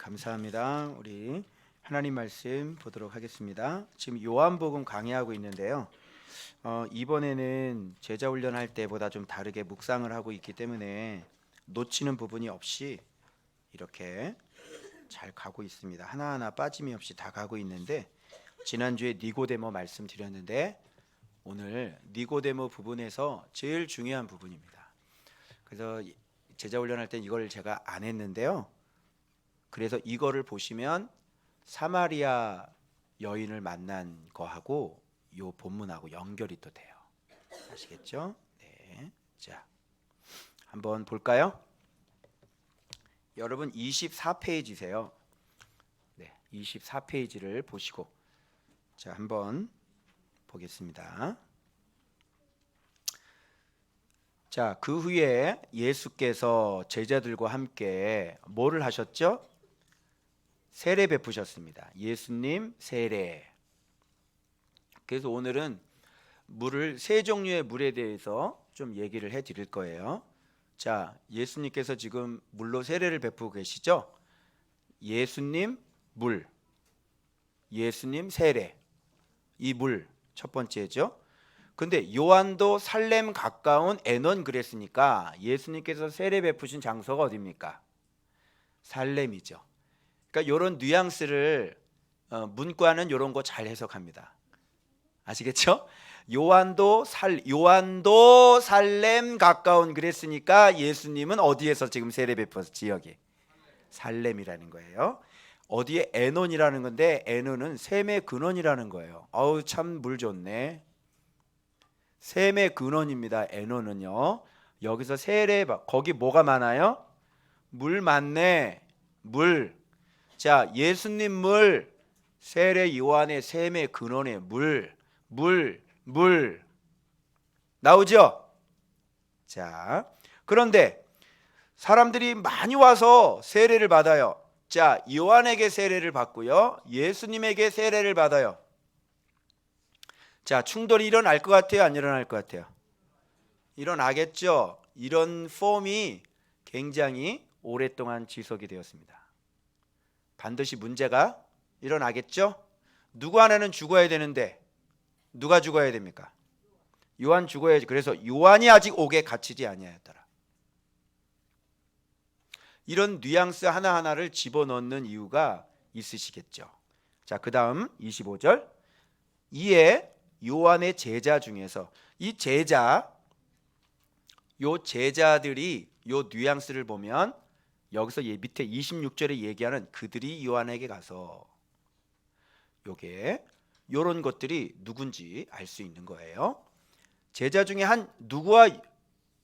감사합니다. 우리 하나님 말씀 보도록 하겠습니다. 지금 요한복음 강의하고 있는데요. 이번에는 제자 훈련할 때보다 좀 다르게 묵상을 하고 있기 때문에 놓치는 부분이 없이 이렇게 잘 가고 있습니다. 하나하나 빠짐이 없이 다 가고 있는데, 지난주에 니고데모 말씀드렸는데 오늘 니고데모 부분에서 제일 중요한 부분입니다. 그래서 제자 훈련할 때 이걸 제가 안 했는데요. 그래서 이거를 보시면 사마리아 여인을 만난 거하고 요 본문하고 연결이 또 돼요. 아시겠죠? 네. 자, 한번 볼까요? 여러분 24페이지세요. 네, 24페이지를 보시고 자, 한번 보겠습니다. 자, 그 후에 예수께서 제자들과 함께 뭐를 하셨죠? 세례 베푸셨습니다. 예수님 세례. 그래서 오늘은 세 종류의 물에 대해서 좀 얘기를 해 드릴 거예요. 자, 예수님께서 지금 물로 세례를 베푸고 계시죠? 예수님 물, 예수님 세례. 이 물 첫 번째죠. 근데 요한도 살렘 가까운 에논 그랬으니까 예수님께서 세례 베푸신 장소가 어디입니까? 살렘이죠. 그러니까 이런 뉘앙스를 문과는 이런 거 잘 해석합니다. 아시겠죠? 요한도 살렘 가까운 그랬으니까 예수님은 어디에서 지금 세례 베푸었어? 지역이 살렘이라는 거예요. 어디에? 에논이라는 건데 에논은 샘의 근원이라는 거예요. 어우, 참 물 좋네. 샘의 근원입니다. 에논은요. 여기서 거기 뭐가 많아요? 물 많네. 물. 자, 예수님 물, 세례 요한의 샘의 근원의 물 나오죠? 자, 그런데 사람들이 많이 와서 세례를 받아요. 자, 요한에게 세례를 받고요, 예수님에게 세례를 받아요. 자, 충돌이 일어날 것 같아요? 안 일어날 것 같아요? 일어나겠죠. 이런 폼이 굉장히 오랫동안 지속이 되었습니다. 반드시 문제가 일어나겠죠. 누구 하나는 죽어야 되는데 누가 죽어야 됩니까? 요한 죽어야지. 그래서 요한이 아직 옥에 갇히지 아니하였더라. 이런 뉘앙스 하나하나를 집어넣는 이유가 있으시겠죠. 자, 그 다음 25절. 이에 요한의 제자 중에서 요 제자들이 요 뉘앙스를 보면 여기서 밑에 26절에 얘기하는 그들이 요한에게 가서, 요게 요런 것들이 누군지 알 수 있는 거예요. 제자 중에 누구와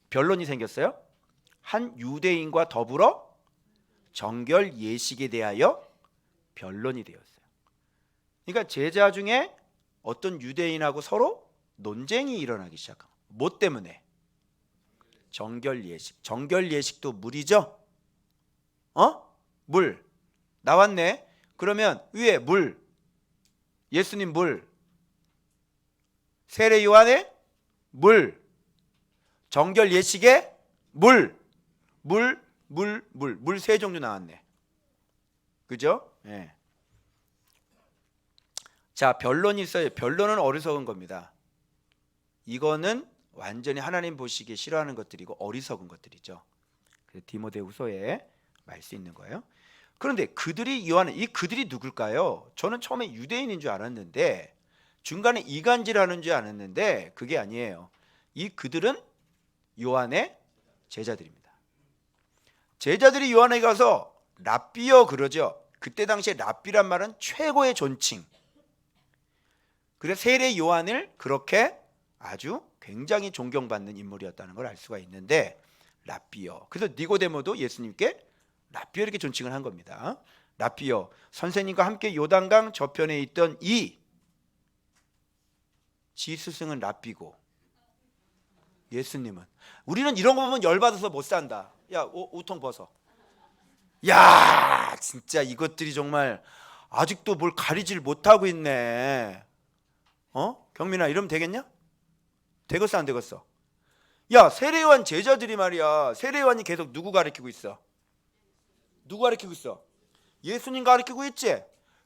변론이 생겼어요? 한 유대인과 더불어 정결 예식에 대하여 변론이 되었어요. 그러니까 제자 중에 어떤 유대인하고 서로 논쟁이 일어나기 시작합니다. 뭐 때문에? 정결 예식. 정결 예식도 물이죠? 물 나왔네. 그러면 위에 물, 예수님 물, 세례 요한의 물, 정결 예식의 물 세 종류 나왔네. 그죠? 네. 자, 변론이 있어요. 변론은 어리석은 겁니다. 이거는 완전히 하나님 보시기에 싫어하는 것들이고 어리석은 것들이죠. 그래서 디모데후서에 말 수 있는 거예요. 그런데 이 그들이 누굴까요? 저는 처음에 유대인인 줄 알았는데, 중간에 이간질하는 줄 알았는데 그게 아니에요. 이 그들은 요한의 제자들입니다. 제자들이 요한에게 가서 랍비여 그러죠. 그때 당시에 랍비란 말은 최고의 존칭. 그래서 세례 요한을 그렇게 아주 굉장히 존경받는 인물이었다는 걸 알 수가 있는데, 랍비여. 그래서 니고데모도 예수님께 랍비여 이렇게 존칭을 한 겁니다. 랍비여, 선생님과 함께 요단강 저편에 있던 지 스승은 랍비고 예수님은. 우리는 이런 거 보면 열받아서 못 산다. 야, 우통 벗어. 야, 진짜 이것들이 정말 아직도 뭘 가리질 못하고 있네. 경민아, 이러면 되겠냐? 되겠어 안 되겠어? 야, 세례요한 제자들이 말이야, 세례요한이 계속 누구 가르치고 있어? 누구 가르치고 있어? 예수님 가르치고 있지?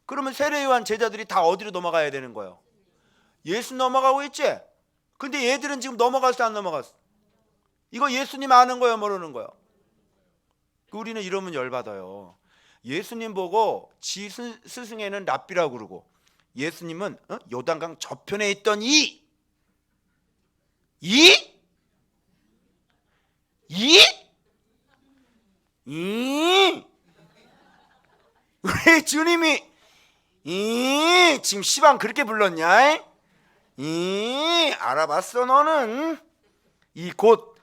그러면 세례 요한 제자들이 다 어디로 넘어가야 되는 거예요? 예수 넘어가고 있지? 근데 얘들은 지금 넘어갔어 안 넘어갔어? 이거 예수님 아는 거예요 모르는 거예요? 우리는 이러면 열받아요. 예수님 보고 지 스승에는 랍비라고 그러고 예수님은 요단강 저편에 있던 이 우리 주님이 지금 시방 그렇게 불렀냐? 알아봤어 너는. 이 곧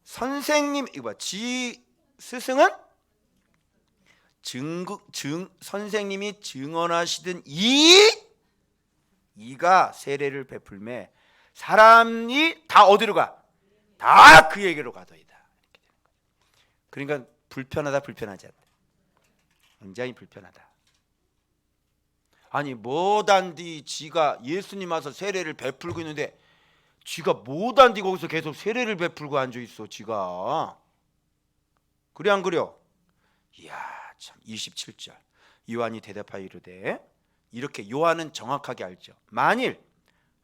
선생님 이거 봐. 지 스승은 선생님이 증언하시던 이가 세례를 베풀매 사람이 다 어디로 가? 다 그에게로 가더이다. 그러니까 불편하다 불편하지 않다. 굉장히 불편하다. 아니 뭐단디 지가 예수님 와서 세례를 베풀고 있는데 지가 뭐단디 거기서 계속 세례를 베풀고 앉아있어 지가. 그래 안 그려? 이야 참 27절 요한이 대답하여 이르되 이렇게 요한은 정확하게 알죠. 만일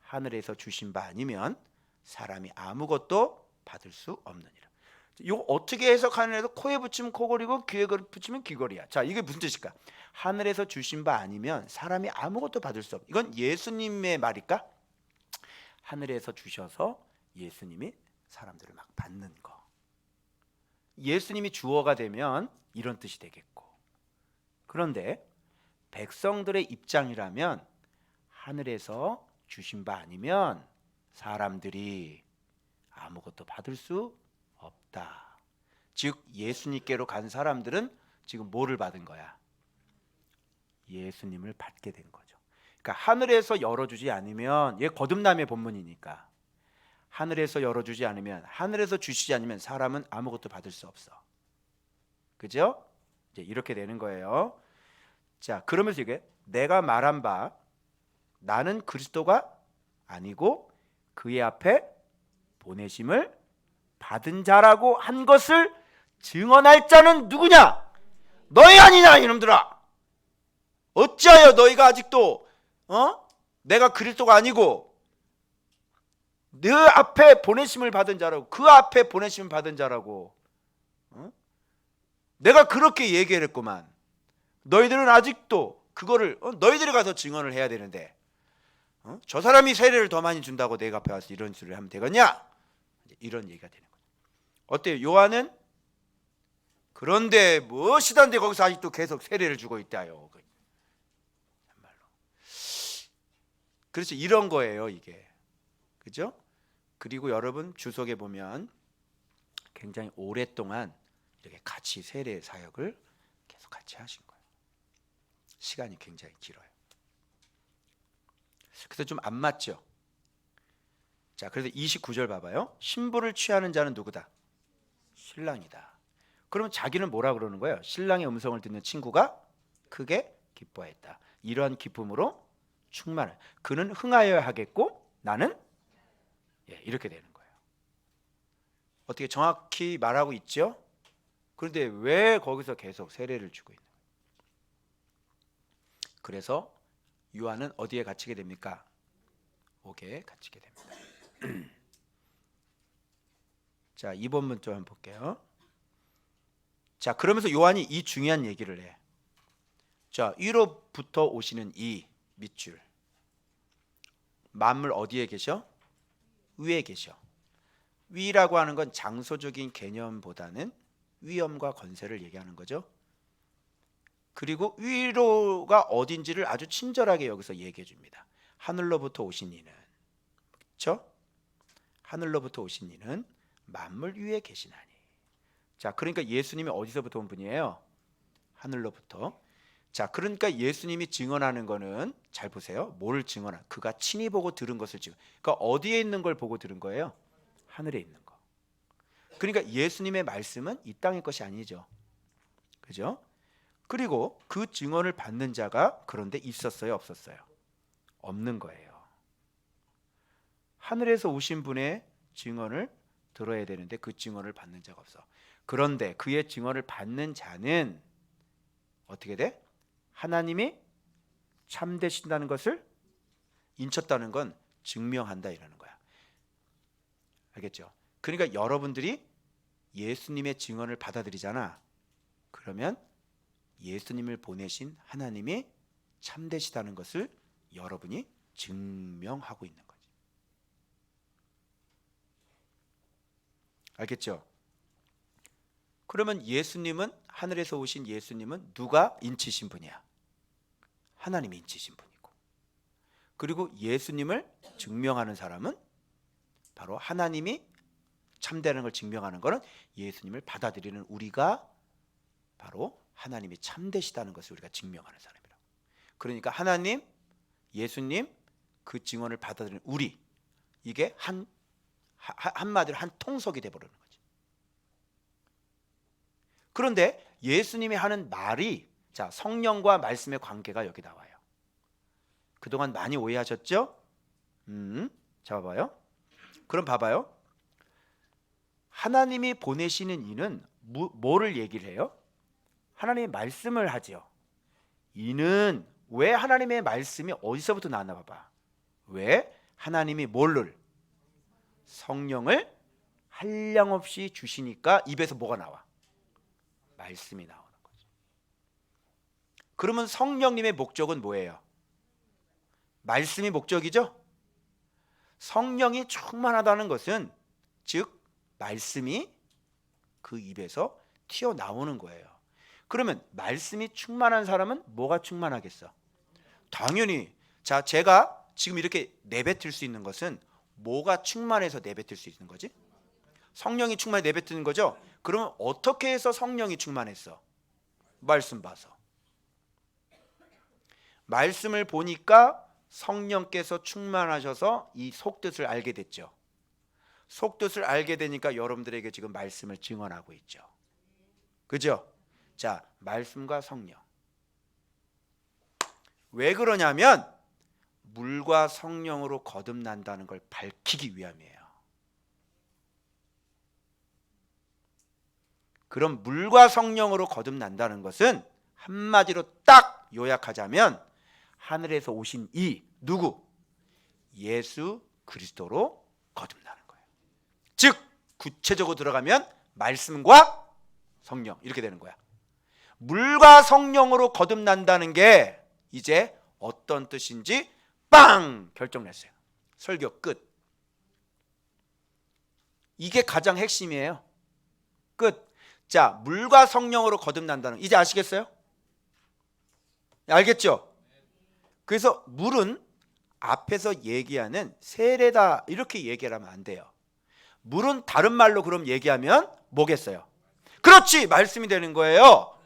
하늘에서 주신 바 아니면 사람이 아무것도 받을 수 없느니라. 이거 어떻게 해석하느냐 해서 코에 붙이면 코걸이고 귀에 붙이면 귀걸이야. 자 이게 무슨 뜻일까? 하늘에서 주신 바 아니면 사람이 아무것도 받을 수 없. 이건 예수님의 말일까? 하늘에서 주셔서 예수님이 사람들을 막 받는 거. 예수님이 주어가 되면 이런 뜻이 되겠고, 그런데 백성들의 입장이라면 하늘에서 주신 바 아니면 사람들이 아무것도 받을 수 없다. 즉 예수님께로 간 사람들은 지금 뭐를 받은 거야? 예수님을 받게 된 거죠. 그러니까 하늘에서 열어주지 않으면, 얘 거듭남의 본문이니까 하늘에서 열어주지 않으면, 하늘에서 주시지 않으면 사람은 아무것도 받을 수 없어. 그죠? 이제 이렇게 되는 거예요. 자, 그러면서 이게 내가 말한 바 나는 그리스도가 아니고 그의 앞에 보내심을 받은 자라고 한 것을 증언할 자는 누구냐? 너희 아니냐 이놈들아. 어찌하여 너희가 아직도 내가 그리스도가 아니고 너 앞에 보내심을 받은 자라고, 그 앞에 보내심을 받은 자라고 내가 그렇게 얘기를 했구만. 너희들은 아직도 그거를 너희들이 가서 증언을 해야 되는데 저 사람이 세례를 더 많이 준다고 내가 앞에 와서 이런 소리를 하면 되겠냐? 이런 얘기가 되는 거죠. 어때요? 요한은 그런데 무엇이단데 거기서 아직도 계속 세례를 주고 있다요. 정말로. 그렇죠. 이런 거예요 이게. 그죠? 그리고 여러분 주석에 보면 굉장히 오랫동안 이렇게 같이 세례 사역을 계속 같이 하신 거예요. 시간이 굉장히 길어요. 그래서 좀 안 맞죠? 자, 그래서 29절 봐봐요. 신부를 취하는 자는 누구다? 신랑이다. 그러면 자기는 뭐라 그러는 거예요? 신랑의 음성을 듣는 친구가 크게 기뻐했다. 이러한 기쁨으로 충만을. 그는 흥하여야 하겠고 나는 이렇게 되는 거예요. 어떻게 정확히 말하고 있죠? 그런데 왜 거기서 계속 세례를 주고 있는 거예요? 그래서 요한은 어디에 갇히게 됩니까? 옥에 갇히게 됩니다. 자, 2번 문자 한번 볼게요. 자, 그러면서 요한이 이 중요한 얘기를 해. 자, 위로부터 오시는 이 밑줄. 만물 어디에 계셔? 위에 계셔. 위라고 하는 건 장소적인 개념보다는 위엄과 건세를 얘기하는 거죠. 그리고 위로가 어딘지를 아주 친절하게 여기서 얘기해 줍니다. 하늘로부터 오신 이는, 그렇죠? 하늘로부터 오신 이는 만물 위에 계시나니. 자, 그러니까 예수님이 어디서부터 온 분이에요? 하늘로부터. 자, 그러니까 예수님이 증언하는 거는 잘 보세요. 뭘 증언한? 그가 친히 보고 들은 것을 증언. 그러니까 어디에 있는 걸 보고 들은 거예요? 하늘에 있는 거. 그러니까 예수님의 말씀은 이 땅의 것이 아니죠. 그죠? 그리고 그 증언을 받는 자가 그런데 있었어요, 없었어요? 없는 거예요. 하늘에서 오신 분의 증언을 들어야 되는데 그 증언을 받는 자가 없어. 그런데 그의 증언을 받는 자는 어떻게 돼? 하나님이 참되신다는 것을 인쳤다는 건 증명한다 이라는 거야. 알겠죠? 그러니까 여러분들이 예수님의 증언을 받아들이잖아. 그러면 예수님을 보내신 하나님이 참되시다는 것을 여러분이 증명하고 있는 거지. 알겠죠? 그러면 예수님은, 하늘에서 오신 예수님은 누가 인치신 분이야? 하나님이 인치신 분이고, 그리고 예수님을 증명하는 사람은 바로 하나님이 참되는 걸 증명하는 것은 예수님을 받아들이는 우리가 바로 하나님이 참되시다는 것을 우리가 증명하는 사람이라고. 그러니까 하나님, 예수님 그 증언을 받아들이는 우리, 이게 한마디로 한 통속이 돼버리는 거지. 그런데 예수님이 하는 말이, 자, 성령과 말씀의 관계가 여기 나와요. 그동안 많이 오해하셨죠? 자, 봐봐요. 그럼 봐봐요. 하나님이 보내시는 이는 뭐를 얘기를 해요? 하나님의 말씀을 하죠. 이는 왜 하나님의 말씀이 어디서부터 나왔나 봐봐. 왜? 하나님이 뭐를? 성령을 한량없이 주시니까 입에서 뭐가 나와? 말씀이 나오는 거죠. 그러면 성령님의 목적은 뭐예요? 말씀이 목적이죠? 성령이 충만하다는 것은, 즉 말씀이 그 입에서 튀어나오는 거예요. 그러면 말씀이 충만한 사람은 뭐가 충만하겠어? 당연히, 자, 제가 지금 이렇게 내뱉을 수 있는 것은 뭐가 충만해서 내뱉을 수 있는 거지? 성령이 충만해 내뱉는 거죠? 그러면 어떻게 해서 성령이 충만했어? 말씀 봐서. 말씀을 보니까 성령께서 충만하셔서 이 속뜻을 알게 됐죠. 속뜻을 알게 되니까 여러분들에게 지금 말씀을 증언하고 있죠. 그죠? 자, 말씀과 성령. 왜 그러냐면 물과 성령으로 거듭난다는 걸 밝히기 위함이에요. 그럼 물과 성령으로 거듭난다는 것은 한마디로 딱 요약하자면 하늘에서 오신 이 누구? 예수 그리스도로 거듭나는 거예요. 즉 구체적으로 들어가면 말씀과 성령 이렇게 되는 거야. 물과 성령으로 거듭난다는 게 이제 어떤 뜻인지 빵 결정냈어요. 설교 끝. 이게 가장 핵심이에요. 끝. 자, 물과 성령으로 거듭난다는, 이제 아시겠어요? 알겠죠? 그래서 물은 앞에서 얘기하는 세례다 이렇게 얘기하면 안 돼요. 물은 다른 말로 그럼 얘기하면 뭐겠어요? 그렇지, 말씀이 되는 거예요.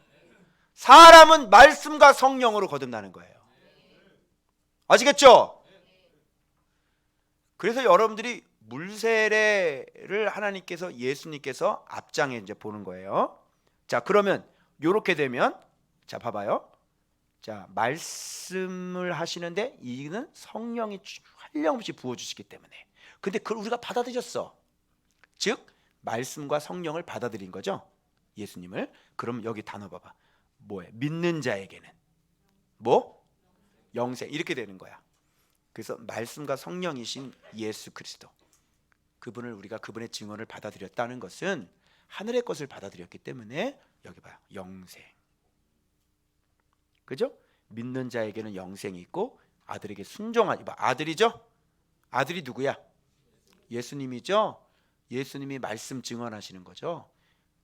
사람은 말씀과 성령으로 거듭나는 거예요. 아시겠죠? 그래서 여러분들이 물세례를 하나님께서, 예수님께서 앞장에 이제 보는 거예요. 자, 그러면 이렇게 되면, 자, 봐봐요. 자, 말씀을 하시는데 이는 성령이 한량없이 부어주시기 때문에. 근데 그걸 우리가 받아들였어. 즉 말씀과 성령을 받아들인 거죠, 예수님을. 그럼 여기 단어 봐봐. 뭐예요? 믿는 자에게는 뭐? 영생. 이렇게 되는 거야. 그래서 말씀과 성령이신 예수 그리스도, 그분을 우리가 그분의 증언을 받아들였다는 것은 하늘의 것을 받아들였기 때문에 여기 봐요. 영생. 그죠? 믿는 자에게는 영생이 있고 아들에게 순종하니, 아들이죠? 아들이 누구야? 예수님이죠? 예수님이 말씀 증언하시는 거죠.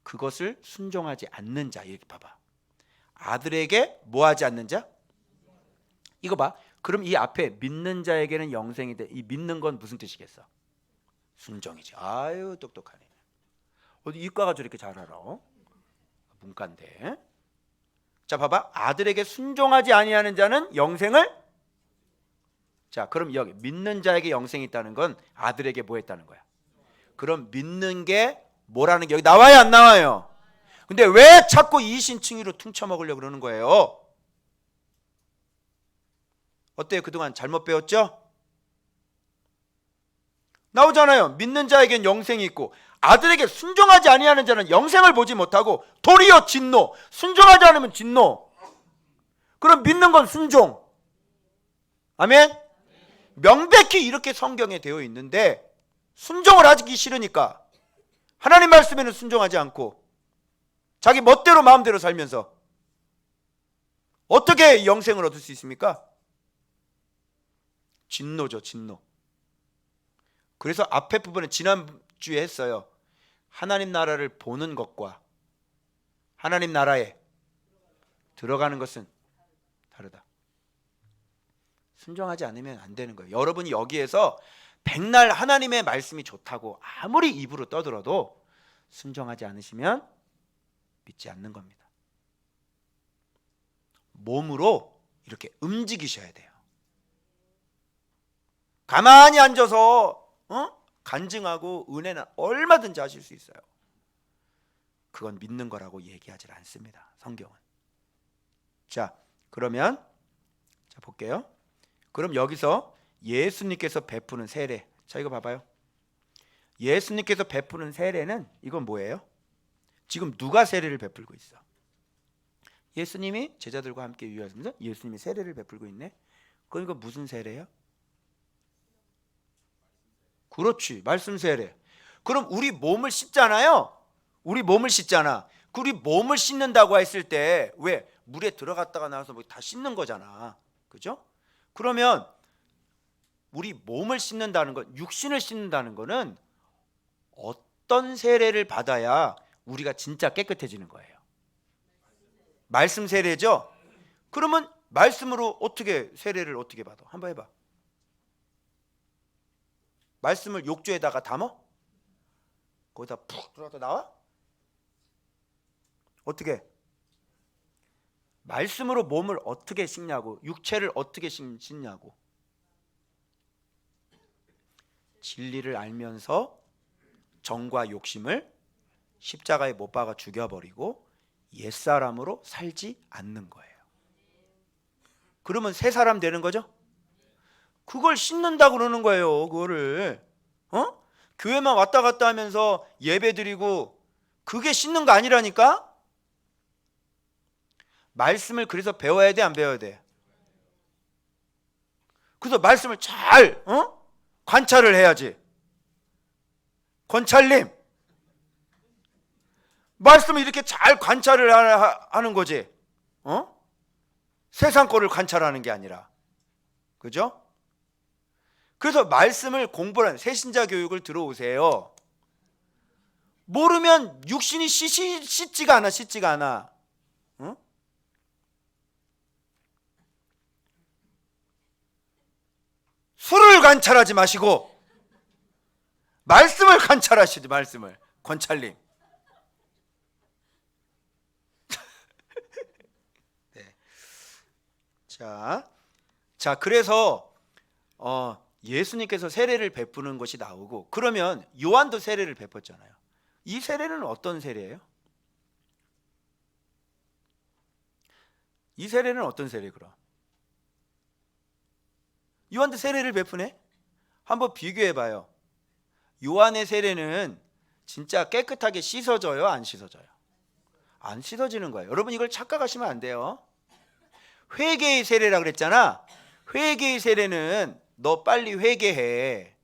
그것을 순종하지 않는 자, 이렇게 봐봐. 아들에게 뭐하지 않는 자? 이거 봐. 그럼 이 앞에 믿는 자에게는 영생이 돼. 이 믿는 건 무슨 뜻이겠어? 순종이지. 아유 똑똑하네. 어디 이과가 저렇게 잘 알아? 문과인데. 자, 봐봐. 아들에게 순종하지 아니하는 자는 영생을. 자, 그럼 여기 믿는 자에게 영생이 있다는 건 아들에게 뭐 했다는 거야? 그럼 믿는 게 뭐라는 게 여기 나와요, 안 나와요? 근데 왜 자꾸 이신칭의로 퉁쳐먹으려고 그러는 거예요? 어때요? 그동안 잘못 배웠죠? 나오잖아요. 믿는 자에겐 영생이 있고 아들에게 순종하지 아니하는 자는 영생을 보지 못하고 도리어 진노. 순종하지 않으면 진노. 그럼 믿는 건 순종. 아멘. 명백히 이렇게 성경에 되어 있는데 순종을 하기 싫으니까 하나님 말씀에는 순종하지 않고 자기 멋대로 마음대로 살면서 어떻게 영생을 얻을 수 있습니까? 진노죠, 진노. 그래서 앞에 부분에 지난주에 했어요. 하나님 나라를 보는 것과 하나님 나라에 들어가는 것은 다르다. 순종하지 않으면 안 되는 거예요. 여러분이 여기에서 백날 하나님의 말씀이 좋다고 아무리 입으로 떠들어도 순종하지 않으시면 믿지 않는 겁니다. 몸으로 이렇게 움직이셔야 돼요. 가만히 앉아서 간증하고 은혜는 얼마든지 하실 수 있어요. 그건 믿는 거라고 얘기하지 않습니다. 성경은. 자, 그러면 자 볼게요. 그럼 여기서 예수님께서 베푸는 세례. 자, 이거 봐봐요. 예수님께서 베푸는 세례는 이건 뭐예요? 지금 누가 세례를 베풀고 있어? 예수님이 제자들과 함께 유하면서 예수님이 세례를 베풀고 있네. 그럼 이거 무슨 세례예요? 그렇지, 말씀 세례. 그럼 우리 몸을 씻잖아요. 우리 몸을 씻잖아. 우리 몸을 씻는다고 했을 때 왜 물에 들어갔다가 나와서 뭐 다 씻는 거잖아. 그죠? 그러면 우리 몸을 씻는다는 것, 육신을 씻는다는 거는 어떤 세례를 받아야 우리가 진짜 깨끗해지는 거예요? 말씀 세례죠? 그러면 말씀으로 어떻게 세례를 어떻게 받아? 한번 해봐. 말씀을 욕조에다가 담아? 거기다 푹 들어갔다 나와? 어떻게? 말씀으로 몸을 어떻게 씻냐고, 육체를 어떻게 씻냐고. 진리를 알면서 정과 욕심을 십자가에 못 박아 죽여버리고 옛사람으로 살지 않는 거예요. 그러면 새 사람 되는 거죠? 그걸 씻는다고 그러는 거예요. 그거를 교회만 왔다 갔다 하면서 예배 드리고 그게 씻는 거 아니라니까? 말씀을 그래서 배워야 돼, 안 배워야 돼? 그래서 말씀을 잘 관찰을 해야지. 권찰님, 말씀을 이렇게 잘 관찰을 하는 거지. 세상 거를 관찰하는 게 아니라. 그죠? 그래서 말씀을 공부하는 새신자 교육을 들어오세요. 모르면 육신이 씻지가 않아. 응? 술을 관찰하지 마시고 말씀을 관찰하시지. 말씀을. 권찰님. 네. 자, 그래서 예수님께서 세례를 베푸는 것이 나오고, 그러면 요한도 세례를 베풀었잖아요. 이 세례는 어떤 세례예요? 이 세례는 어떤 세례 그럼? 요한도 세례를 베푸네? 한번 비교해 봐요. 요한의 세례는 진짜 깨끗하게 씻어져요, 안 씻어져요? 안 씻어지는 거예요. 여러분 이걸 착각하시면 안 돼요. 회개의 세례라 그랬잖아. 회개의 세례는 너 빨리 회개해.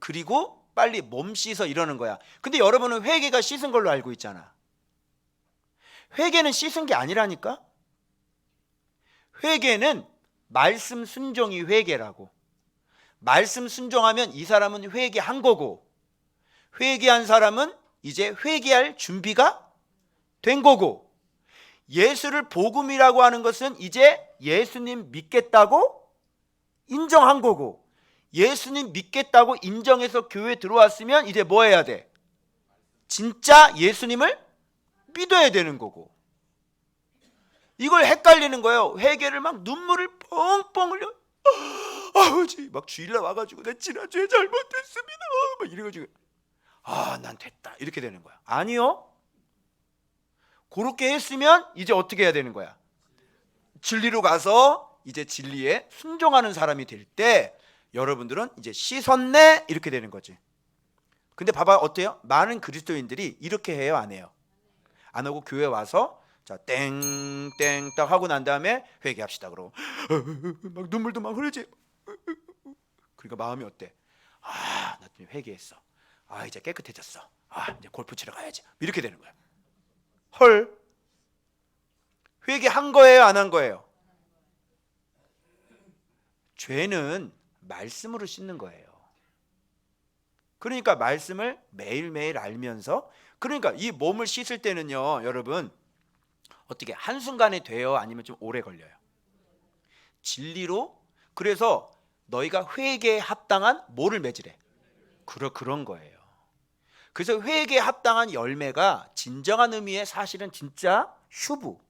그리고 빨리 몸 씻어 이러는 거야. 근데 여러분은 회개가 씻은 걸로 알고 있잖아. 회개는 씻은 게 아니라니까? 회개는 말씀 순종이 회개라고. 말씀 순종하면 이 사람은 회개한 거고, 회개한 사람은 이제 회개할 준비가 된 거고, 예수를 복음이라고 하는 것은 이제 예수님 믿겠다고 인정한 거고, 예수님 믿겠다고 인정해서 교회 들어왔으면 이제 뭐 해야 돼? 진짜 예수님을 믿어야 되는 거고. 이걸 헷갈리는 거예요. 회개를 막 눈물을 뻥뻥 흘려. 아버지 막 주일날 와가지고 내 지난주에 잘못했습니다 막 이래가지고 난 됐다 이렇게 되는 거야. 아니요. 그렇게 했으면 이제 어떻게 해야 되는 거야? 진리로 가서 이제 진리에 순종하는 사람이 될 때 여러분들은 이제 씻었네 이렇게 되는 거지. 근데 봐봐 어때요? 많은 그리스도인들이 이렇게 해요, 안 해요? 안 하고 교회 와서 자, 땡땡 딱 하고 난 다음에 회개합시다. 그러고 막 눈물도 막 흐르지. 그러니까 마음이 어때? 아, 나 회개했어. 아, 이제 깨끗해졌어. 아, 이제 골프 치러 가야지. 이렇게 되는 거야. 헐, 회개한 거예요, 안 한 거예요? 죄는 말씀으로 씻는 거예요. 그러니까 말씀을 매일매일 알면서, 그러니까 이 몸을 씻을 때는요, 여러분 어떻게 한순간에 돼요? 아니면 좀 오래 걸려요? 진리로. 그래서 너희가 회개에 합당한 뭐를 맺으래? 그런 거예요. 그래서 회개에 합당한 열매가 진정한 의미의 사실은 진짜 휴부,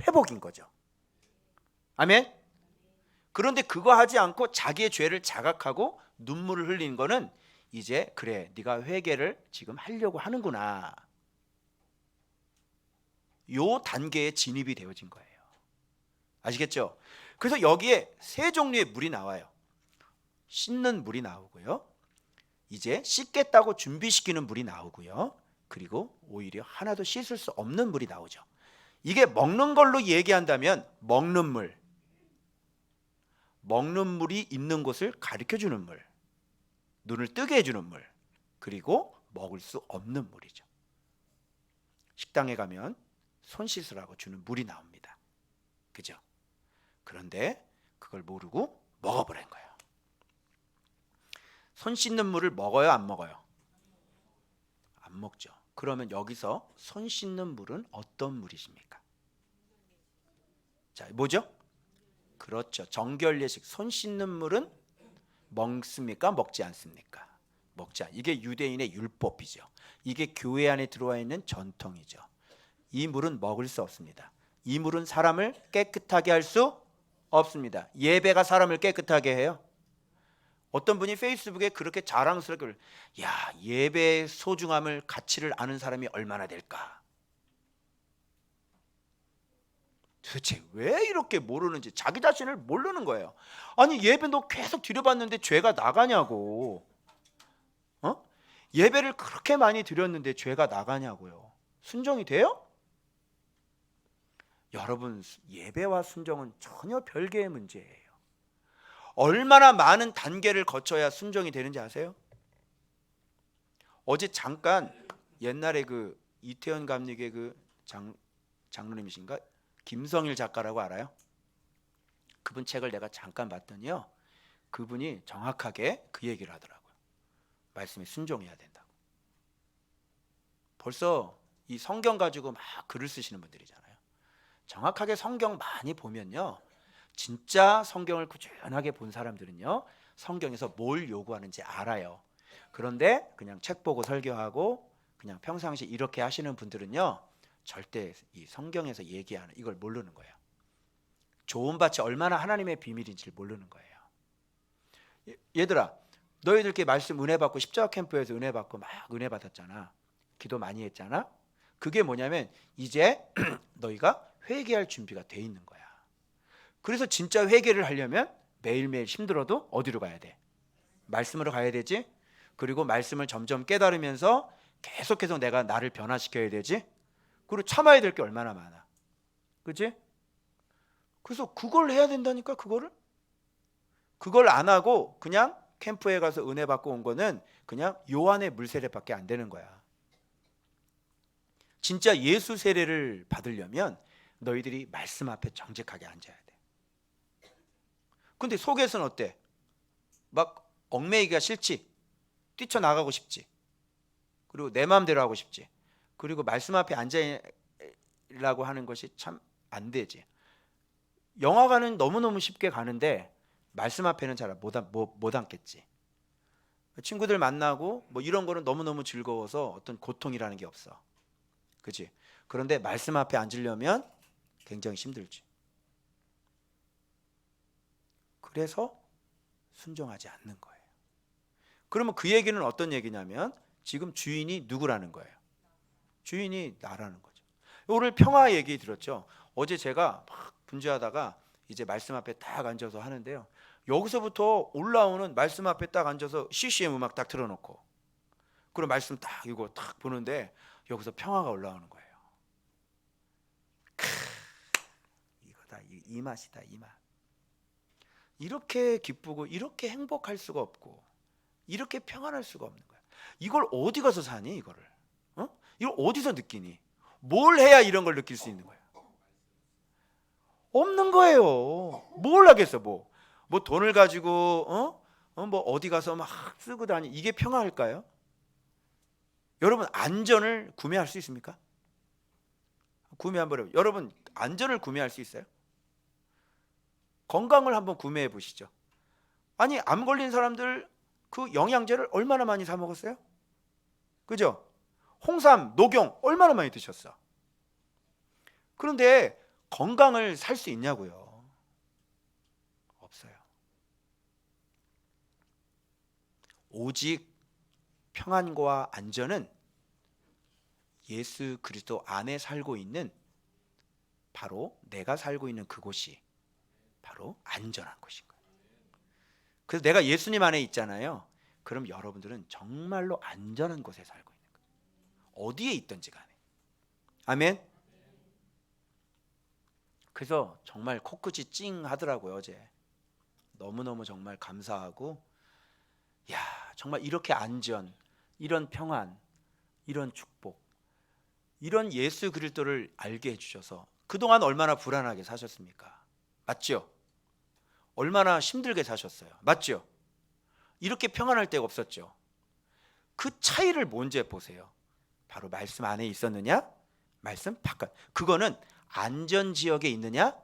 회복인 거죠. 아멘. 그런데 그거 하지 않고 자기의 죄를 자각하고 눈물을 흘리는 거는 이제 그래, 네가 회개를 지금 하려고 하는구나, 요 단계에 진입이 되어진 거예요. 아시겠죠? 그래서 여기에 세 종류의 물이 나와요. 씻는 물이 나오고요, 이제 씻겠다고 준비시키는 물이 나오고요, 그리고 오히려 하나도 씻을 수 없는 물이 나오죠. 이게 먹는 걸로 얘기한다면 먹는 물이 있는 곳을 가르쳐주는 물, 눈을 뜨게 해주는 물, 그리고 먹을 수 없는 물이죠. 식당에 가면 손 씻으라고 주는 물이 나옵니다. 그죠? 그런데 그걸 모르고 먹어버린 거예요. 손 씻는 물을 먹어요, 안 먹어요? 안 먹죠. 그러면 여기서 손 씻는 물은 어떤 물이십니까? 자, 뭐죠? 그렇죠. 정결 예식. 손 씻는 물은 먹습니까? 먹지 않습니까? 먹지 않. 이게 유대인의 율법이죠. 이게 교회 안에 들어와 있는 전통이죠. 이 물은 먹을 수 없습니다. 이 물은 사람을 깨끗하게 할 수 없습니다. 예배가 사람을 깨끗하게 해요? 어떤 분이 페이스북에 그렇게 자랑스럽게, 야, 예배의 소중함을, 가치를 아는 사람이 얼마나 될까? 도대체 왜 이렇게 모르는지, 자기 자신을 모르는 거예요. 아니, 예배 너 계속 드려봤는데 죄가 나가냐고. 예배를 그렇게 많이 드렸는데 죄가 나가냐고요. 순종이 돼요? 여러분, 예배와 순종은 전혀 별개의 문제예요. 얼마나 많은 단계를 거쳐야 순종이 되는지 아세요? 어제 잠깐 옛날에 그 이태원 감리교회 그 장로님이신가? 김성일 작가라고 알아요? 그분 책을 내가 잠깐 봤더니요, 그분이 정확하게 그 얘기를 하더라고요. 말씀에 순종해야 된다고. 벌써 이 성경 가지고 막 글을 쓰시는 분들이잖아요. 정확하게 성경 많이 보면요, 진짜 성경을 꾸준하게 본 사람들은요, 성경에서 뭘 요구하는지 알아요. 그런데 그냥 책 보고 설교하고 그냥 평상시 이렇게 하시는 분들은요, 절대 이 성경에서 얘기하는 이걸 모르는 거예요. 좋은 밭이 얼마나 하나님의 비밀인지를 모르는 거예요. 얘들아, 너희들께 말씀 은혜 받고 십자가 캠프에서 은혜 받고 막 은혜 받았잖아. 기도 많이 했잖아. 그게 뭐냐면 이제 너희가 회개할 준비가 돼 있는 거야. 그래서 진짜 회개를 하려면 매일매일 힘들어도 어디로 가야 돼? 말씀으로 가야 되지. 그리고 말씀을 점점 깨달으면서 계속해서 내가 나를 변화시켜야 되지. 그리고 참아야 될 게 얼마나 많아. 그치? 그래서 그걸 해야 된다니까. 그걸 안 하고 그냥 캠프에 가서 은혜 받고 온 거는 그냥 요한의 물세례밖에 안 되는 거야. 진짜 예수 세례를 받으려면 너희들이 말씀 앞에 정직하게 앉아야 돼. 근데 속에서는 어때? 막 얽매이기가 싫지. 뛰쳐나가고 싶지. 그리고 내 마음대로 하고 싶지. 그리고 말씀 앞에 앉으라고 하는 것이 참 안 되지. 영화관은 너무너무 쉽게 가는데 말씀 앞에는 잘 못 앉겠지. 친구들 만나고 뭐 이런 거는 너무너무 즐거워서 어떤 고통이라는 게 없어. 그치? 그런데 말씀 앞에 앉으려면 굉장히 힘들지. 그래서 순종하지 않는 거예요. 그러면 그 얘기는 어떤 얘기냐면 지금 주인이 누구라는 거예요? 주인이 나라는 거죠. 오늘 평화 얘기 들었죠? 어제 제가 막 분주하다가 이제 말씀 앞에 딱 앉아서 하는데요, 여기서부터 올라오는 말씀 앞에 딱 앉아서 CCM 음악 딱 틀어놓고 그리고 말씀 딱 이거 딱 보는데 여기서 평화가 올라오는 거예요. 이 맛이다, 이 맛. 이렇게 기쁘고 이렇게 행복할 수가 없고 이렇게 평안할 수가 없는 거야. 이걸 어디 가서 사니 이거를? 이걸 어디서 느끼니? 뭘 해야 이런 걸 느낄 수 있는 거야? 없는 거예요. 뭘 하겠어 뭐 돈을 가지고 뭐 어디 가서 막 쓰고 다니 이게 평화일까요? 여러분 안전을 구매할 수 있습니까? 구매 한번 해보세요. 여러분 안전을 구매할 수 있어요? 건강을 한번 구매해 보시죠. 아니 암 걸린 사람들 그 영양제를 얼마나 많이 사 먹었어요? 그죠? 홍삼, 녹용 얼마나 많이 드셨어? 그런데 건강을 살 수 있냐고요? 없어요. 오직 평안과 안전은 예수 그리스도 안에 살고 있는 바로 내가 살고 있는 그곳이 바로 안전한 곳인 거예요. 그래서 내가 예수님 안에 있잖아요. 그럼 여러분들은 정말로 안전한 곳에 살고 있는 거예요. 어디에 있든지 간에. 아멘. 그래서 정말 코끝이 찡 하더라고요. 어제 너무너무 정말 감사하고 야 정말 이렇게 안전, 이런 평안, 이런 축복, 이런 예수 그리스도를 알게 해주셔서 그동안 얼마나 불안하게 사셨습니까? 맞죠? 얼마나 힘들게 사셨어요. 맞죠? 이렇게 평안할 때가 없었죠. 그 차이를 먼저 보세요. 바로 말씀 안에 있었느냐 말씀 바깥. 그거는 안전지역에 있느냐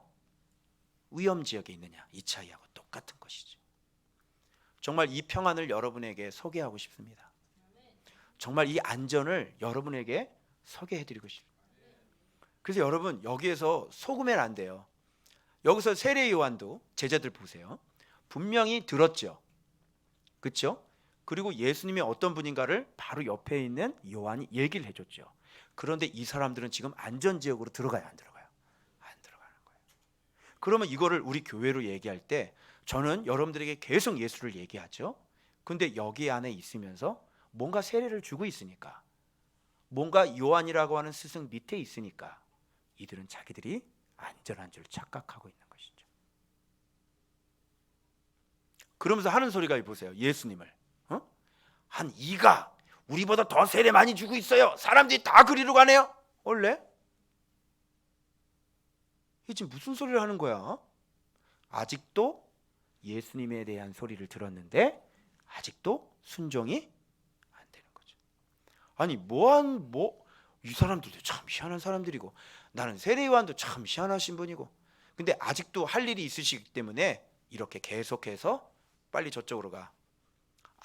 위험지역에 있느냐 이 차이하고 똑같은 것이죠. 정말 이 평안을 여러분에게 소개하고 싶습니다. 정말 이 안전을 여러분에게 소개해드리고 싶습니다. 그래서 여러분 여기에서 속으면 안 돼요. 여기서 세례 요한도 제자들 보세요. 분명히 들었죠. 그렇죠? 그리고 예수님이 어떤 분인가를 바로 옆에 있는 요한이 얘기를 해줬죠. 그런데 이 사람들은 지금 안전지역으로 들어가요 안 들어가요? 안 들어가는 거예요. 그러면 이거를 우리 교회로 얘기할 때 저는 여러분들에게 계속 예수를 얘기하죠. 근데 여기 안에 있으면서 뭔가 세례를 주고 있으니까 뭔가 요한이라고 하는 스승 밑에 있으니까 이들은 자기들이 안전한 줄 착각하고 있는 것이죠. 그러면서 하는 소리가 보세요. 예수님을 한 이가 우리보다 더 세례 많이 주고 있어요. 사람들이 다 그리로 가네요. 원래 이게 지금 무슨 소리를 하는 거야? 아직도 예수님에 대한 소리를 들었는데 아직도 순종이 안 되는 거죠. 아니 이 사람들도 참 희한한 사람들이고 나는 세례 요한도 참 희한하신 분이고 근데 아직도 할 일이 있으시기 때문에 이렇게 계속해서 빨리 저쪽으로 가.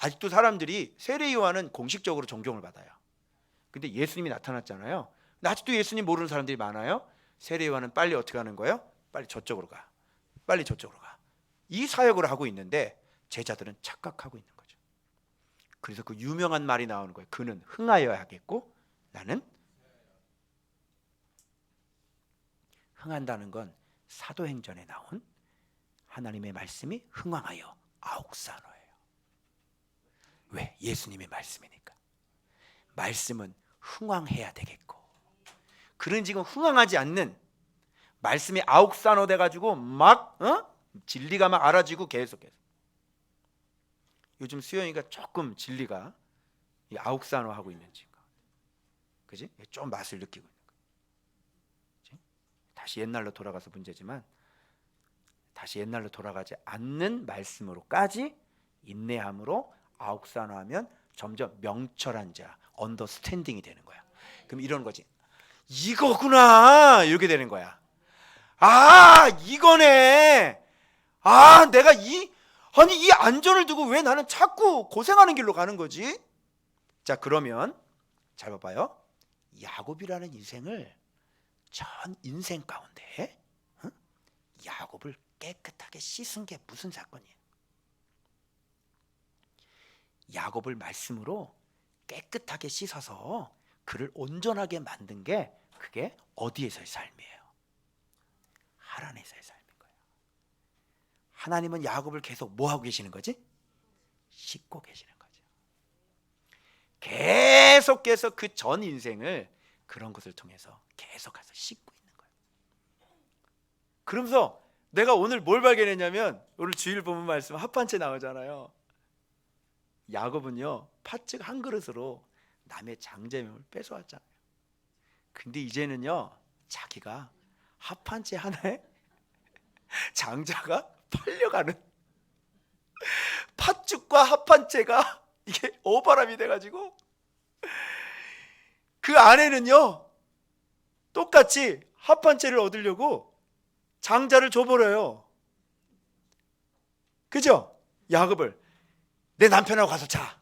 아직도 사람들이 세례 요한은 공식적으로 존경을 받아요. 근데 예수님이 나타났잖아요. 근데 아직도 예수님 모르는 사람들이 많아요. 세례 요한은 빨리 어떻게 하는 거예요? 빨리 저쪽으로 가. 빨리 저쪽으로 가. 이 사역을 하고 있는데 제자들은 착각하고 있는 거죠. 그래서 그 유명한 말이 나오는 거예요. 그는 흥하여야 하겠고 나는 흥한다는 건 사도행전에 나온 하나님의 말씀이 흥왕하여 아옥산어예요. 왜? 예수님의 말씀이니까. 말씀은 흥왕해야 되겠고 그는 지금 흥왕하지 않는 말씀이 아옥산어 돼가지고 막 진리가 막 알아지고 계속해서 요즘 수영이가 조금 진리가 아옥산어 하고 있는 친구, 그지? 좀 맛을 느끼고 있는 거야. 그치? 다시 옛날로 돌아가서 문제지만 다시 옛날로 돌아가지 않는 말씀으로까지 인내함으로 아옥산어하면 점점 명철한 자, 언더스탠딩이 되는 거야. 그럼 이런 거지. 이거구나 이렇게 되는 거야. 아 이거네. 아 내가 이 안전을 두고 왜 나는 자꾸 고생하는 길로 가는 거지? 자 그러면 잘 봐봐요. 야곱이라는 인생을 전 인생 가운데 야곱을 깨끗하게 씻은 게 무슨 사건이에요? 야곱을 말씀으로 깨끗하게 씻어서 그를 온전하게 만든 게 그게 어디에서의 삶이에요? 하나님에서의 삶인 거예요. 하나님은 야곱을 계속 뭐 하고 계시는 거지? 씻고 계시는 거죠. 계속해서 그 전 인생을 그런 것을 통해서 계속해서 씻고 있는 거예요. 그러면서 내가 오늘 뭘 발견했냐면, 오늘 주일 본문 말씀 합판체 나오잖아요. 야곱은요 팥죽 한 그릇으로 남의 장제물을 뺏어왔잖아요. 근데 이제는요 자기가 합판체 하나에 장자가 팔려가는, 팥죽과 합판체가 이게 오바람이 돼가지고 그 아내는요 똑같이 합판체를 얻으려고 장자를 줘버려요. 그죠? 야곱을 내 남편하고 가서 자,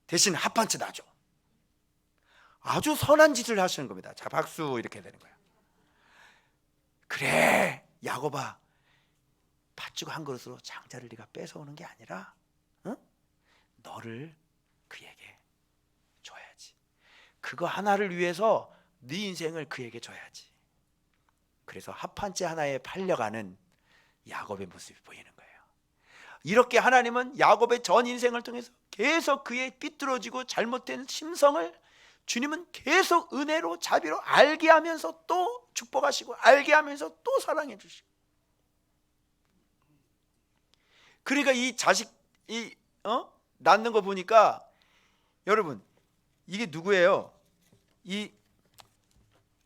대신 합판체 놔줘. 아주 선한 짓을 하시는 겁니다. 자, 박수. 이렇게 되는 거예요. 그래 야곱아, 팥죽 한 그릇으로 장자를 네가 뺏어오는 게 아니라 너를 그에게 줘야지. 그거 하나를 위해서 네 인생을 그에게 줘야지. 그래서 합판체 하나에 팔려가는 야곱의 모습이 보이는 거예요. 이렇게 하나님은 야곱의 전 인생을 통해서 계속 그의 삐뚤어지고 잘못된 심성을 주님은 계속 은혜로 자비로 알게 하면서 또 축복하시고, 알게 하면서 또 사랑해 주시고. 그러니까 이 자식 낳는 거 보니까 여러분 이게 누구예요? 이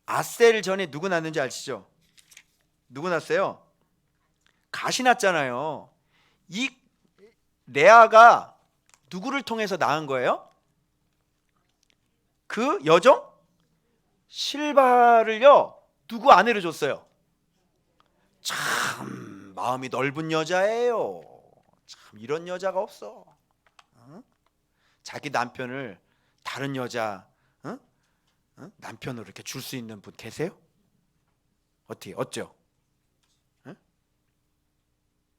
아셀 전에 누구 낳는지 아시죠? 누구 낳았어요? 가시 낳았잖아요. 이 레아가 누구를 통해서 낳은 거예요? 그 여종 실바를요 누구 아내로 줬어요? 참 마음이 넓은 여자예요. 참 이런 여자가 없어. 자기 남편을 다른 여자 남편으로 이렇게 줄 수 있는 분 계세요? 어떻게 어쩌?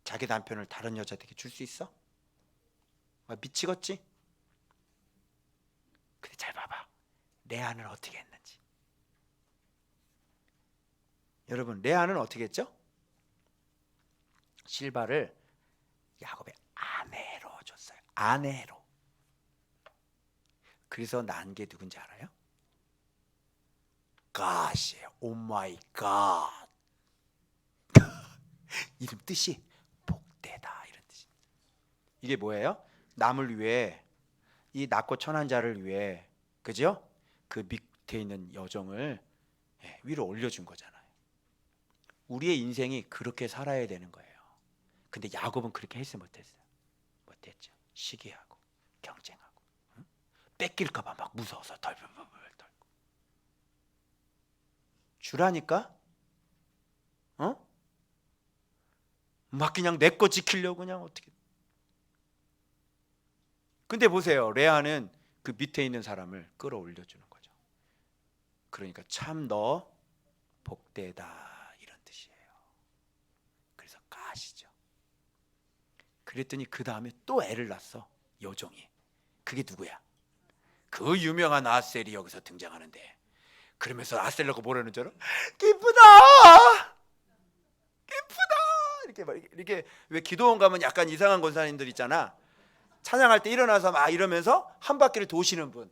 자기 남편을 다른 여자에게 줄 수 있어? 미치겠지? 근데 잘 봐봐, 레아는 어떻게 했는지. 여러분 레아는 어떻게 했죠? 실바를 야곱의 아내로 줬어요. 아내로. 그래서 낳은 게 누군지 알아요? 갓이에요. 오 마이 갓. 이름 뜻이 복되다 이런 뜻이. 이게 뭐예요? 남을 위해, 이 낮고 천한 자를 위해, 그죠? 그 밑에 있는 여종을 위로 올려준 거잖아요. 우리의 인생이 그렇게 살아야 되는 거예요. 근데 야곱은 그렇게 했어요? 못했어요? 못했죠. 시기하고 경쟁하고 뺏길까봐 막 무서워서 덜덜덜 떨고. 주라니까 막 그냥 내 거 지키려고 그냥 어떻게. 근데 보세요, 레아는 그 밑에 있는 사람을 끌어올려주는 거죠. 그러니까 참 너 복되다 이런 뜻이에요. 그래서 가시죠. 그랬더니 그 다음에 또 애를 낳았어, 여종이. 그게 누구야? 그 유명한 아셀이 여기서 등장하는데, 그러면서 아셀라고 뭐라는 줄 알아? 기쁘다, 기쁘다. 이렇게 왜 기도원 가면 약간 이상한 권사님들 있잖아. 찬양할 때 일어나서 막 이러면서 한 바퀴를 도시는 분.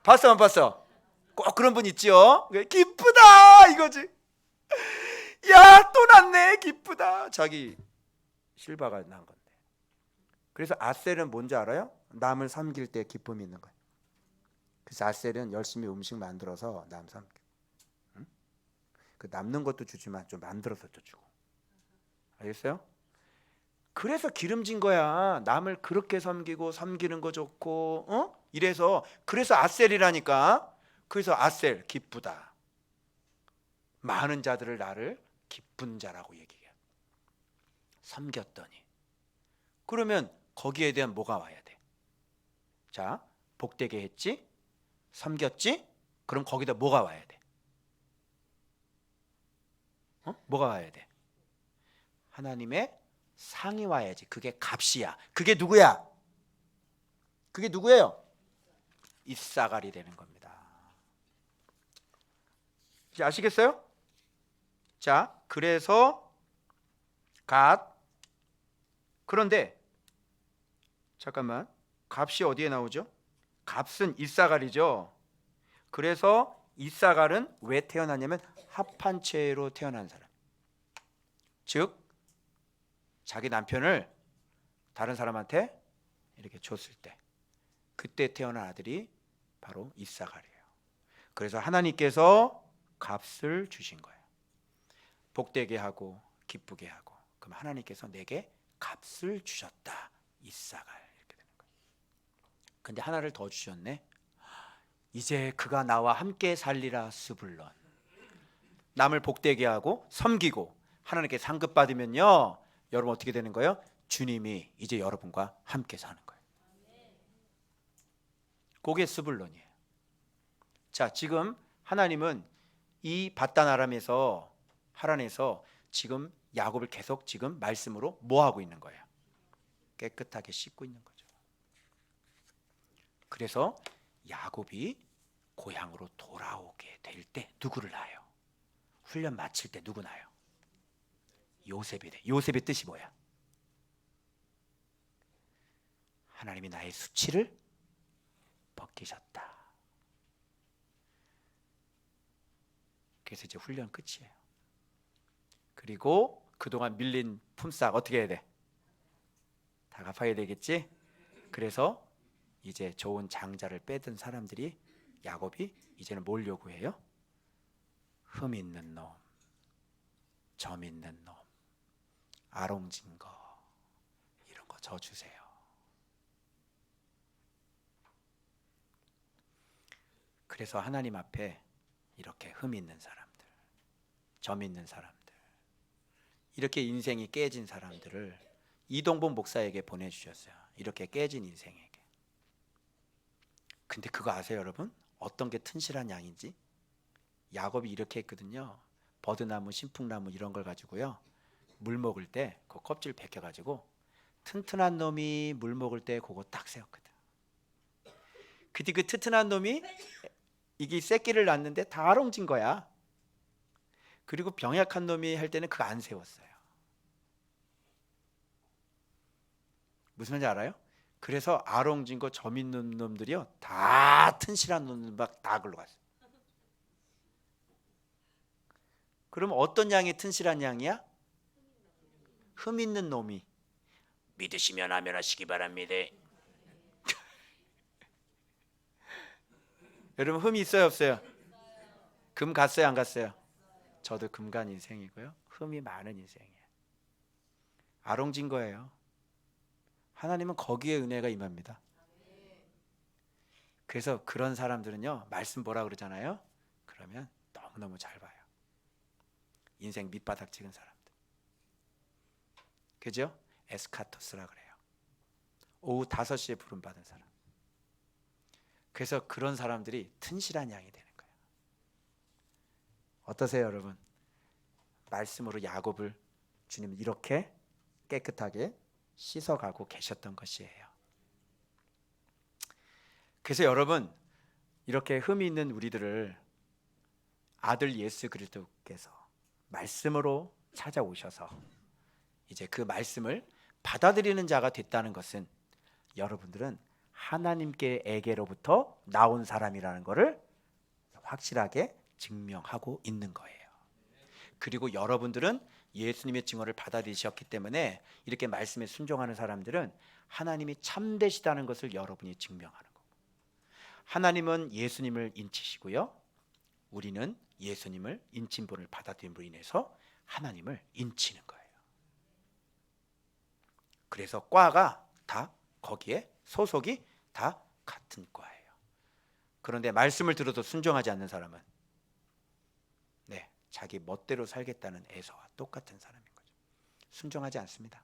봤어 안 봤어? 꼭 그런 분 있지요. 기쁘다 이거지. 야 또 났네, 기쁘다. 자기 실바가 난 건데. 그래서 아셀은 뭔지 알아요? 남을 섬길 때 기쁨이 있는 거예요. 그래서 아셀은 열심히 음식 만들어서 남 섬겨. 그 남는 것도 주지만 좀 만들어서 또 주고. 알겠어요? 그래서 기름진 거야. 남을 그렇게 섬기고 섬기는 거 좋고 이래서. 그래서 아셀이라니까. 그래서 아셀 기쁘다. 많은 자들을 나를 기쁜 자라고 얘기해요. 섬겼더니. 그러면 거기에 대한 뭐가 와야 돼? 자, 복되게 했지? 섬겼지? 그럼 거기다 뭐가 와야 돼? 뭐가 와야 돼? 하나님의 상이 와야지. 그게 값이야. 그게 누구야? 그게 누구예요? 이사갈이 되는 겁니다. 이제 아시겠어요? 자, 그래서 갓. 그런데 잠깐만, 값이 어디에 나오죠? 값은 이사갈이죠. 그래서 이사갈은 왜 태어났냐면 합판체로 태어난 사람. 즉 자기 남편을 다른 사람한테 이렇게 줬을 때 그때 태어난 아들이 바로 이사갈이에요. 그래서 하나님께서 값을 주신 거예요. 복되게 하고 기쁘게 하고. 그럼 하나님께서 내게 값을 주셨다. 이사갈 이렇게 되는 거예요. 근데 하나를 더 주셨네. 이제 그가 나와 함께 살리라 스불론. 남을 복되게 하고 섬기고 하나님께 상급 받으면요, 여러분 어떻게 되는 거예요? 주님이 이제 여러분과 함께 사는 거예요. 그게 스불론이에요. 자, 지금 하나님은 이 바단 아람에서 하란에서 지금 야곱을 계속 지금 말씀으로 뭐 하고 있는 거예요? 깨끗하게 씻고 있는 거죠. 그래서 야곱이 고향으로 돌아오게 될 때 누구를 낳아요? 훈련 마칠 때 누구 낳아요? 요셉이 돼. 요셉의 뜻이 뭐야? 하나님이 나의 수치를 벗기셨다. 그래서 이제 훈련 끝이에요. 그리고 그동안 밀린 품삯 어떻게 해야 돼? 다 갚아야 되겠지? 그래서 이제 좋은 장자를 빼든 사람들이 야곱이 이제는 뭘 요구해요? 흠 있는 놈, 점 있는 놈, 아롱진 거 이런 거 저 주세요. 그래서 하나님 앞에 이렇게 흠 있는 사람들, 점 있는 사람들, 이렇게 인생이 깨진 사람들을 이동복 목사에게 보내주셨어요. 이렇게 깨진 인생에게. 근데 그거 아세요 여러분? 어떤 게 튼실한 양인지? 야곱이 이렇게 했거든요. 버드나무, 신풍나무 이런 걸 가지고요, 물 먹을 때 그 껍질 벗겨가지고 튼튼한 놈이 물 먹을 때 그거 딱 세웠거든. 근데 그 튼튼한 놈이 이게 새끼를 낳는데 다 아롱진 거야. 그리고 병약한 놈이 할 때는 그거 안 세웠어요. 무슨 말인지 알아요? 그래서 아롱진 거 점 있는 놈들이요 다 튼실한 놈들 다 글로 갔어요. 그러면 어떤 양이 튼실한 양이야? 흠 있는 놈이. 믿으시면 아멘 하시기 바랍니다. 여러분 흠이 있어요 없어요? 금 갔어요 안 갔어요? 저도 금간 인생이고요, 흠이 많은 인생이에요. 아롱진 거예요. 하나님은 거기에 은혜가 임합니다. 그래서 그런 사람들은요 말씀 뭐라 그러잖아요. 그러면 너무너무 잘 봐요. 인생 밑바닥 찍은 사람들, 그죠? 에스카토스라 그래요. 오후 5시에 부름받은 사람. 그래서 그런 사람들이 튼실한 양이 되는 거예요. 어떠세요 여러분? 말씀으로 야곱을 주님은 이렇게 깨끗하게 씻어가고 계셨던 것이에요. 그래서 여러분 이렇게 흠이 있는 우리들을 아들 예수 그리스도께서 말씀으로 찾아오셔서 이제 그 말씀을 받아들이는 자가 됐다는 것은 여러분들은 하나님께로부터 나온 사람이라는 것을 확실하게 증명하고 있는 거예요. 그리고 여러분들은 예수님의 증언을 받아들이셨기 때문에 이렇게 말씀에 순종하는 사람들은 하나님이 참되시다는 것을 여러분이 증명하는 거고, 하나님은 예수님을 인치시고요, 우리는 예수님을 인친분을 받아들임으로 인해서 하나님을 인치는 거예요. 그래서 과가 다 거기에 소속이 다 같은 과예요. 그런데 말씀을 들어도 순종하지 않는 사람은 자기 멋대로 살겠다는 에서와 똑같은 사람인 거죠. 순종하지 않습니다.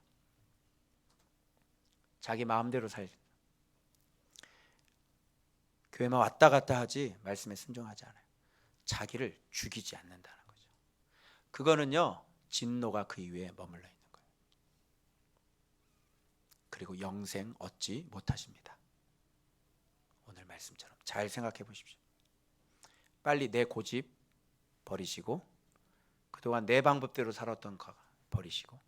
자기 마음대로 교회만 왔다 갔다 하지 말씀에 순종하지 않아요. 자기를 죽이지 않는다는 거죠. 그거는요 진노가 그 이후에 머물러 있는 거예요. 그리고 영생 얻지 못하십니다. 오늘 말씀처럼 잘 생각해 보십시오. 빨리 내 고집 버리시고, 그동안 내 방법대로 살았던 거 버리시고,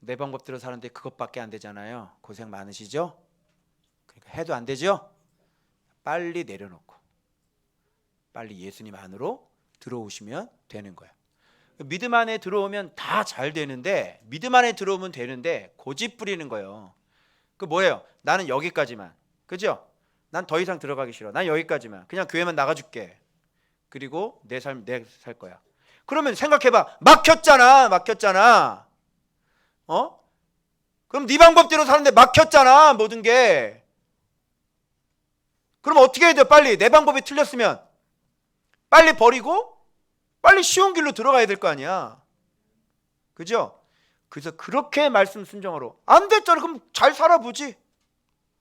내 방법대로 사는데 그것밖에 안 되잖아요. 고생 많으시죠? 그러니까 해도 안 되죠? 빨리 내려놓고 빨리 예수님 안으로 들어오시면 되는 거예요. 믿음 안에 들어오면 다 잘 되는데, 믿음 안에 들어오면 되는데 고집 부리는 거예요. 그 뭐예요? 나는 여기까지만. 그죠? 난 더 이상 들어가기 싫어. 난 여기까지만. 그냥 교회만 나가줄게. 그리고 내 삶 내 살 거야. 그러면 생각해봐. 막혔잖아. 그럼 네 방법대로 사는데 막혔잖아, 모든 게. 그럼 어떻게 해야 돼? 빨리 내 방법이 틀렸으면 빨리 버리고 빨리 쉬운 길로 들어가야 될 거 아니야. 그죠? 그래서 그렇게 말씀 순종으로 안 됐잖아. 그럼 잘 살아보지.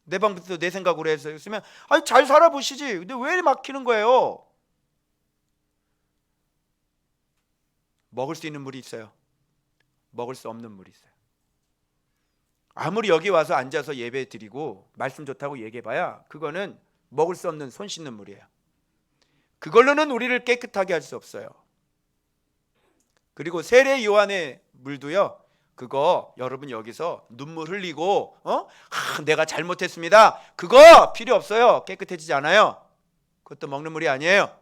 내 방법대로 내 생각으로 했으면 아니 잘 살아보시지. 근데 왜 막히는 거예요? 먹을 수 있는 물이 있어요. 먹을 수 없는 물이 있어요. 아무리 여기 와서 앉아서 예배 드리고 말씀 좋다고 얘기해봐야 그거는 먹을 수 없는 손 씻는 물이에요. 그걸로는 우리를 깨끗하게 할 수 없어요. 그리고 세례 요한의 물도요, 그거 여러분 여기서 눈물 흘리고 내가 잘못했습니다, 그거 필요 없어요. 깨끗해지지 않아요. 그것도 먹는 물이 아니에요.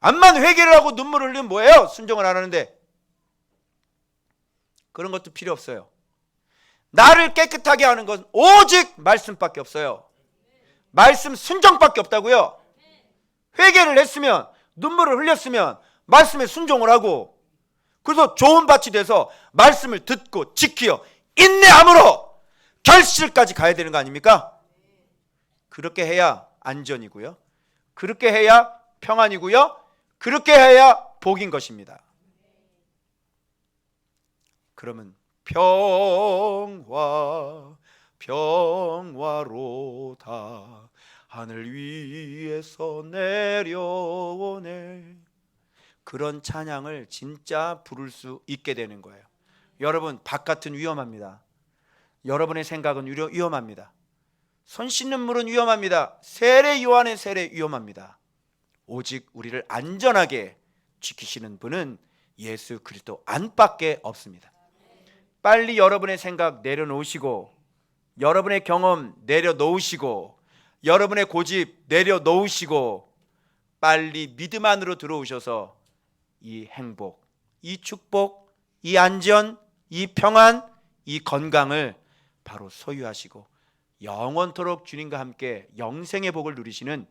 암만 회개를 하고 눈물을 흘리면 뭐예요? 순종을 안 하는데. 그런 것도 필요 없어요. 나를 깨끗하게 하는 건 오직 말씀밖에 없어요. 말씀 순종밖에 없다고요. 회개를 했으면, 눈물을 흘렸으면 말씀에 순종을 하고, 그래서 좋은 밭이 돼서 말씀을 듣고 지키어 인내함으로 결실까지 가야 되는 거 아닙니까? 그렇게 해야 안전이고요, 그렇게 해야 평안이고요, 그렇게 해야 복인 것입니다. 그러면 평화로다 하늘 위에서 내려오네, 그런 찬양을 진짜 부를 수 있게 되는 거예요. 여러분, 바깥은 위험합니다. 여러분의 생각은 위험합니다. 손 씻는 물은 위험합니다. 세례 요한의 세례 위험합니다. 오직 우리를 안전하게 지키시는 분은 예수 그리스도 안밖에 없습니다. 빨리 여러분의 생각 내려놓으시고, 여러분의 경험 내려놓으시고, 여러분의 고집 내려놓으시고, 빨리 믿음 안으로 들어오셔서 이 행복, 이 축복, 이 안전, 이 평안, 이 건강을 바로 소유하시고 영원토록 주님과 함께 영생의 복을 누리시는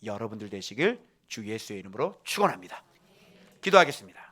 여러분들 되시길 주 예수의 이름으로 축원합니다. 기도하겠습니다.